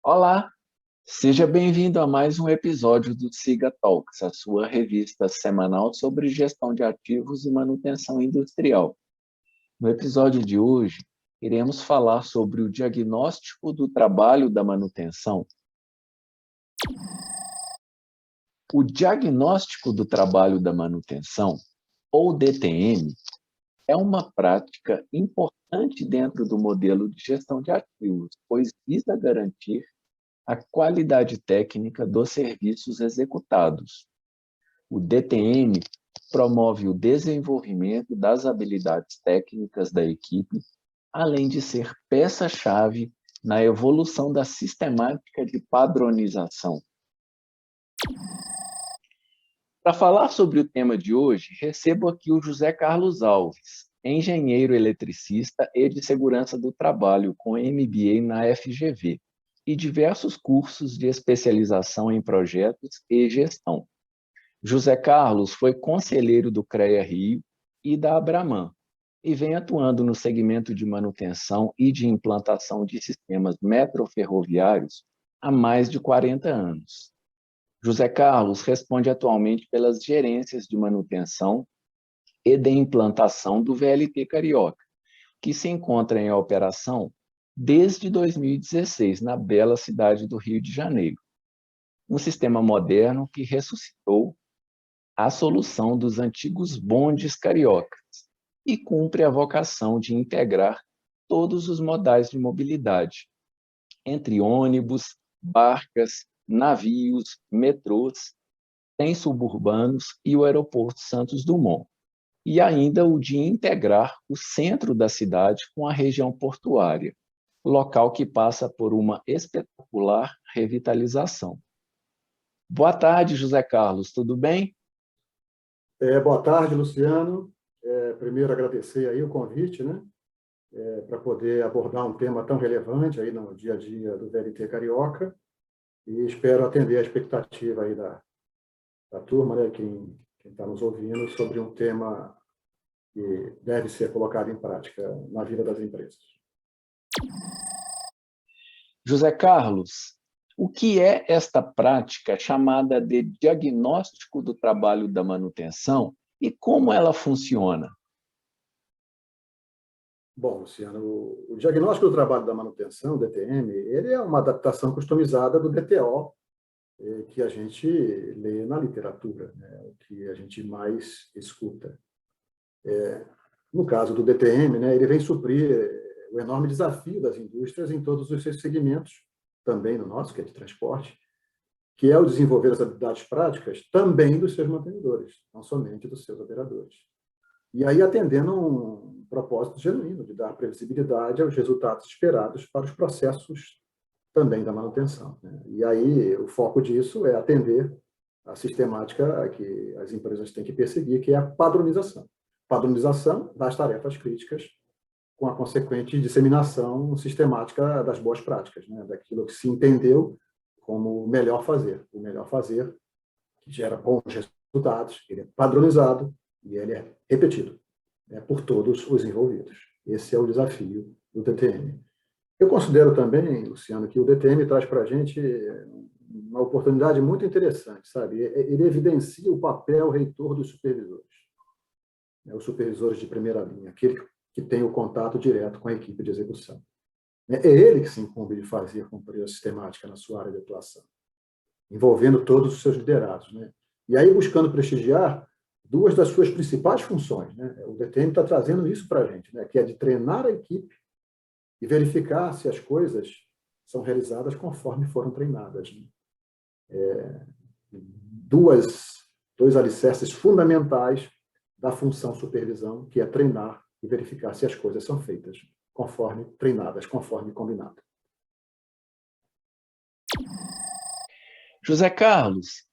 Olá, seja bem-vindo a mais um episódio do Siga Talks, a sua revista semanal sobre gestão de ativos e manutenção industrial. No episódio de hoje, iremos falar sobre o diagnóstico do trabalho da manutenção. O diagnóstico do trabalho da manutenção, ou DTM, é uma prática importante dentro do modelo de gestão de ativos, pois visa garantir a qualidade técnica dos serviços executados. O DTM promove o desenvolvimento das habilidades técnicas da equipe, além de ser peça-chave na evolução da sistemática de padronização. Para falar sobre o tema de hoje, recebo aqui o José Carlos Alves, engenheiro eletricista e de segurança do trabalho com MBA na FGV e diversos cursos de especialização em projetos e gestão. José Carlos foi conselheiro do CREA Rio e da Abraman e vem atuando no segmento de manutenção e de implantação de sistemas metroferroviários há mais de 40 anos. José Carlos responde atualmente pelas gerências de manutenção e de implantação do VLT Carioca, que se encontra em operação desde 2016 na bela cidade do Rio de Janeiro. Um sistema moderno que ressuscitou a solução dos antigos bondes cariocas e cumpre a vocação de integrar todos os modais de mobilidade, entre ônibus, barcas, navios, metrôs, trens suburbanos e o aeroporto Santos Dumont, e ainda o de integrar o centro da cidade com a região portuária, local que passa por uma espetacular revitalização. Boa tarde, José Carlos, tudo bem? Boa tarde, Luciano. Primeiro, agradecer aí o convite, né, para poder abordar um tema tão relevante aí no dia a dia do VLT Carioca, e espero atender a expectativa aí da turma, né, quem está nos ouvindo, sobre um tema que deve ser colocado em prática na vida das empresas. José Carlos, o que é esta prática chamada de diagnóstico do trabalho da manutenção e como ela funciona? Bom, Luciano, o diagnóstico do trabalho da manutenção, o DTM, ele é uma adaptação customizada do DTO, que a gente lê na literatura, né, o que a gente mais escuta. No caso do DTM, né, ele vem suprir o enorme desafio das indústrias em todos os seus segmentos, também no nosso, que é de transporte, que é o desenvolver as habilidades práticas também dos seus mantenedores, não somente dos seus operadores. E aí atendendo a um propósito genuíno de dar previsibilidade aos resultados esperados para os processos também da manutenção, né? E aí o foco disso é atender a sistemática que as empresas têm que perseguir, que é a padronização. Padronização das tarefas críticas, com a consequente disseminação sistemática das boas práticas, né? Daquilo que se entendeu como o melhor fazer que gera bons resultados, ele é padronizado e ele é repetido, né, por todos os envolvidos. Esse é o desafio do DTM. Eu considero também, Luciano, que o DTM traz para a gente uma oportunidade muito interessante, sabe? Ele evidencia o papel reitor dos supervisores, né, os supervisores de primeira linha, aquele que tem o contato direto com a equipe de execução. É ele que se incumbe de fazer cumprir a sistemática na sua área de atuação, envolvendo todos os seus liderados, né? E aí buscando prestigiar duas das suas principais funções, né? O DTM está trazendo isso para a gente, né? Que é de treinar a equipe e verificar se as coisas são realizadas conforme foram treinadas, né? Dois alicerces fundamentais da função supervisão, que é treinar e verificar se as coisas são feitas conforme treinadas, conforme combinado. José Carlos,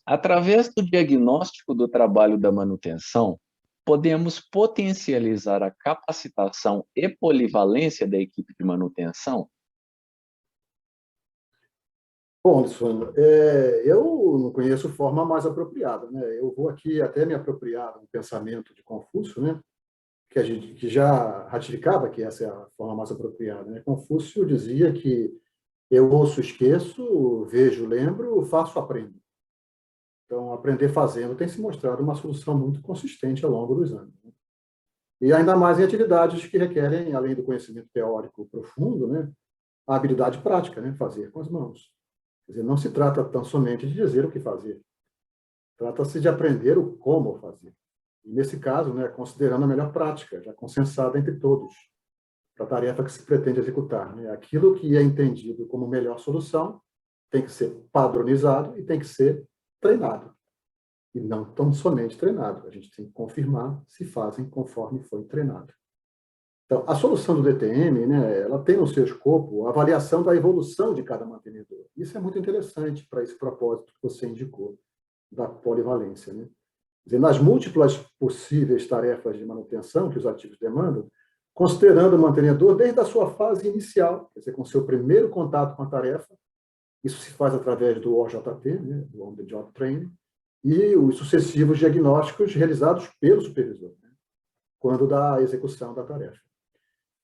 através do diagnóstico do trabalho da manutenção, podemos potencializar a capacitação e polivalência da equipe de manutenção? Bom, Luciano, eu não conheço forma mais apropriada, né? Eu vou aqui até me apropriar do pensamento de Confúcio, né? Que já ratificava que essa é a forma mais apropriada, né? Confúcio dizia que Eu ouço, esqueço, vejo, lembro, faço, aprendo. Então, aprender fazendo tem se mostrado uma solução muito consistente ao longo dos anos, né? E ainda mais em atividades que requerem, além do conhecimento teórico profundo, né, a habilidade prática, né, fazer com as mãos. Quer dizer, não se trata tão somente de dizer o que fazer, trata-se de aprender o como fazer. E, nesse caso, né, considerando a melhor prática, já consensada entre todos, para a tarefa que se pretende executar, né? Aquilo que é entendido como melhor solução tem que ser padronizado e tem que ser treinado. E não tão somente treinado. A gente tem que confirmar se fazem conforme foi treinado. Então, a solução do DTM, né, ela tem no seu escopo a avaliação da evolução de cada mantenedor. Isso é muito interessante para esse propósito que você indicou, da polivalência, né? Quer dizer, nas múltiplas possíveis tarefas de manutenção que os ativos demandam, considerando o mantenedor desde a sua fase inicial, quer dizer, com seu primeiro contato com a tarefa, isso se faz através do OJT, né, do On the Job Training, e os sucessivos diagnósticos realizados pelo supervisor, né, quando da execução da tarefa.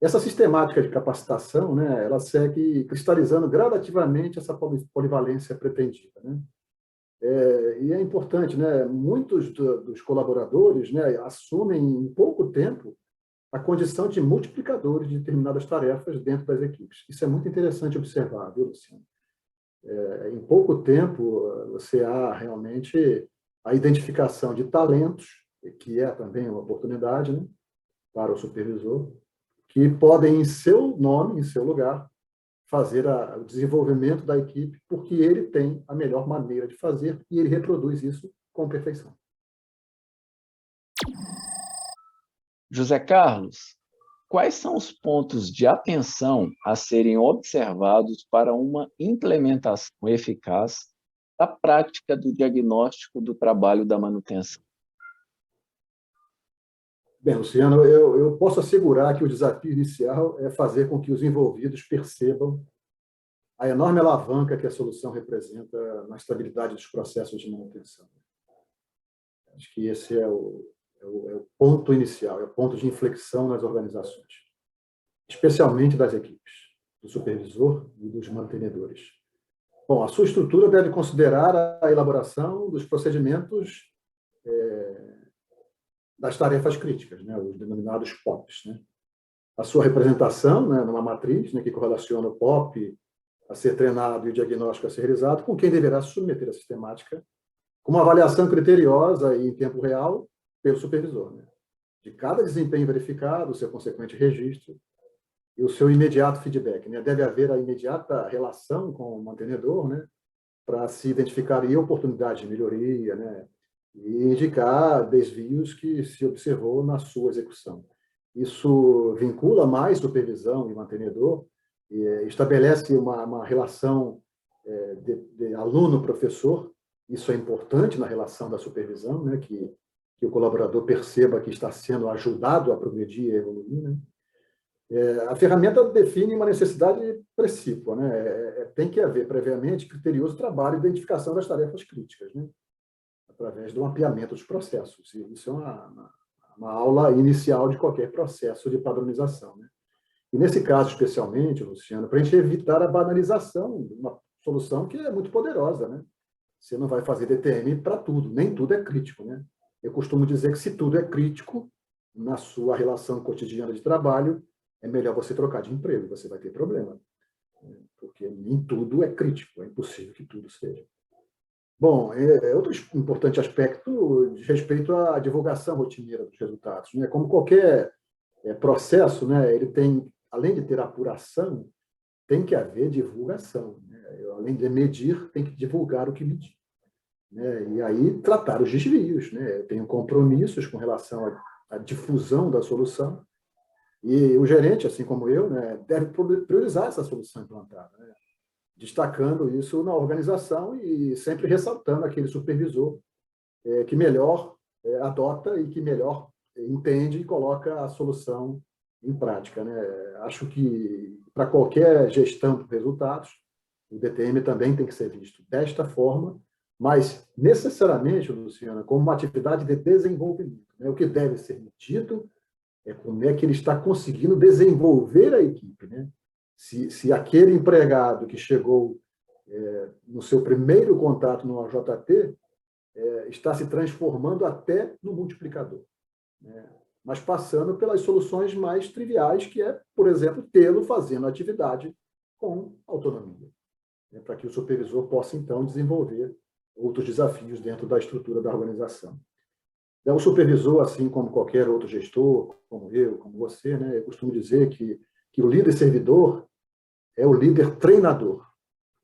Essa sistemática de capacitação, né, ela segue cristalizando gradativamente essa polivalência pretendida, né? E é importante, né, muitos dos colaboradores, né, assumem em pouco tempo a condição de multiplicadores de determinadas tarefas dentro das equipes. Isso é muito interessante observar, viu, Luciano? Em pouco tempo, você há realmente a identificação de talentos, que é também uma oportunidade, né, para o supervisor, que podem, em seu nome, em seu lugar, fazer o desenvolvimento da equipe, porque ele tem a melhor maneira de fazer e ele reproduz isso com perfeição. José Carlos, quais são os pontos de atenção a serem observados para uma implementação eficaz da prática do diagnóstico do trabalho da manutenção? Bem, Luciano, eu posso assegurar que o desafio inicial é fazer com que os envolvidos percebam a enorme alavanca que a solução representa na estabilidade dos processos de manutenção. Acho que esse é o ponto inicial, é o ponto de inflexão nas organizações, especialmente das equipes, do supervisor e dos mantenedores. Bom, a sua estrutura deve considerar a elaboração dos procedimentos das tarefas críticas, né, os denominados POPs, né? A sua representação, né, numa matriz, né, que correlaciona o POP a ser treinado e o diagnóstico a ser realizado, com quem deverá submeter a sistemática, com uma avaliação criteriosa e em tempo real pelo supervisor, né, de cada desempenho verificado, o seu consequente registro e o seu imediato feedback, né? Deve haver a imediata relação com o mantenedor, né, para se identificar oportunidades de melhoria, né, e indicar desvios que se observou na sua execução. Isso vincula mais supervisão e mantenedor, e estabelece uma relação de aluno-professor. Isso é importante na relação da supervisão, né, que o colaborador perceba que está sendo ajudado a progredir e evoluir, né? A ferramenta define uma necessidade precípua, né? Tem que haver previamente criterioso trabalho de identificação das tarefas críticas, né, através do mapeamento dos processos. Isso é uma aula inicial de qualquer processo de padronização, né? E nesse caso, especialmente, Luciano, para a gente evitar a banalização de uma solução que é muito poderosa, né? Você não vai fazer DTM para tudo, nem tudo é crítico, né? Eu costumo dizer que se tudo é crítico na sua relação cotidiana de trabalho, é melhor você trocar de emprego, você vai ter problema, porque nem tudo é crítico, é impossível que tudo seja. Bom, outro importante aspecto diz respeito à divulgação rotineira dos resultados, né? Como qualquer processo, né, ele tem, além de ter apuração, tem que haver divulgação, né? Além de medir, tem que divulgar o que medir, né? E aí tratar os desvios, né? Eu tenho compromissos com relação à difusão da solução e o gerente, assim como eu, né, deve priorizar essa solução implantada, né, destacando isso na organização e sempre ressaltando aquele supervisor que melhor adota e que melhor entende e coloca a solução em prática, né? Acho que, para qualquer gestão de resultados, o DTM também tem que ser visto desta forma, mas necessariamente, Luciana, como uma atividade de desenvolvimento, né? O que deve ser medido é como é que ele está conseguindo desenvolver a equipe, né? Se aquele empregado que chegou no seu primeiro contato no OJT está se transformando até no multiplicador, né? Mas passando pelas soluções mais triviais, que é, por exemplo, tê-lo fazendo atividade com autonomia, né? Para que o supervisor possa, então, desenvolver outros desafios dentro da estrutura da organização. O supervisor, assim como qualquer outro gestor, como eu, como você, né, eu costumo dizer que o líder servidor é o líder treinador,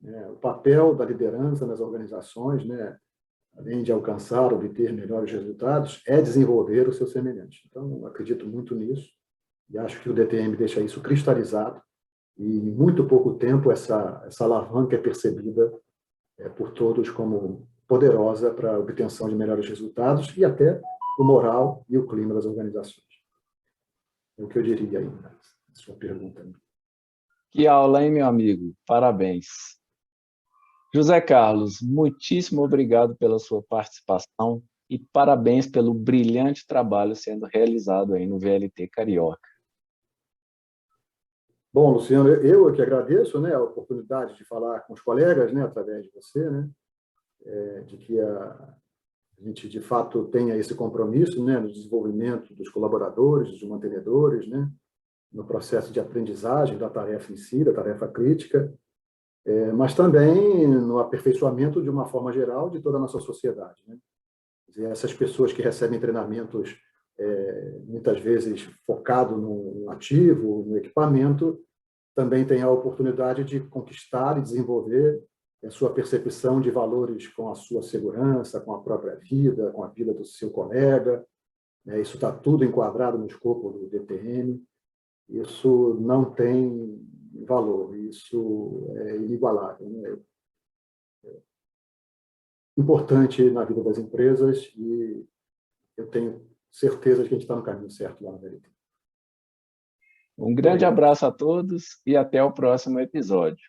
né? O papel da liderança nas organizações, né, além de alcançar, obter melhores resultados, é desenvolver o seu semelhante. Então, eu acredito muito nisso e acho que o DTM deixa isso cristalizado e, em muito pouco tempo, essa alavanca é percebida por todos como poderosa para a obtenção de melhores resultados e até o moral e o clima das organizações. É o que eu diria aí na sua pergunta. Que aula, hein, meu amigo? Parabéns. José Carlos, muitíssimo obrigado pela sua participação e parabéns pelo brilhante trabalho sendo realizado aí no VLT Carioca. Bom, Luciano, eu que agradeço, né, a oportunidade de falar com os colegas, né, através de você, né, de que a gente, de fato, tenha esse compromisso, né, no desenvolvimento dos colaboradores, dos mantenedores, né, no processo de aprendizagem da tarefa em si, da tarefa crítica, mas também no aperfeiçoamento, de uma forma geral, de toda a nossa sociedade, né? Essas pessoas que recebem treinamentos, muitas vezes focado no ativo, no equipamento, também têm a oportunidade de conquistar e desenvolver a sua percepção de valores com a sua segurança, com a própria vida, com a vida do seu colega, né? Isso está tudo enquadrado no escopo do DTM. Isso não tem valor, isso é inigualável, né? É importante na vida das empresas e eu tenho certeza de que a gente está no caminho certo lá na VLT. Um grande abraço a todos e até o próximo episódio.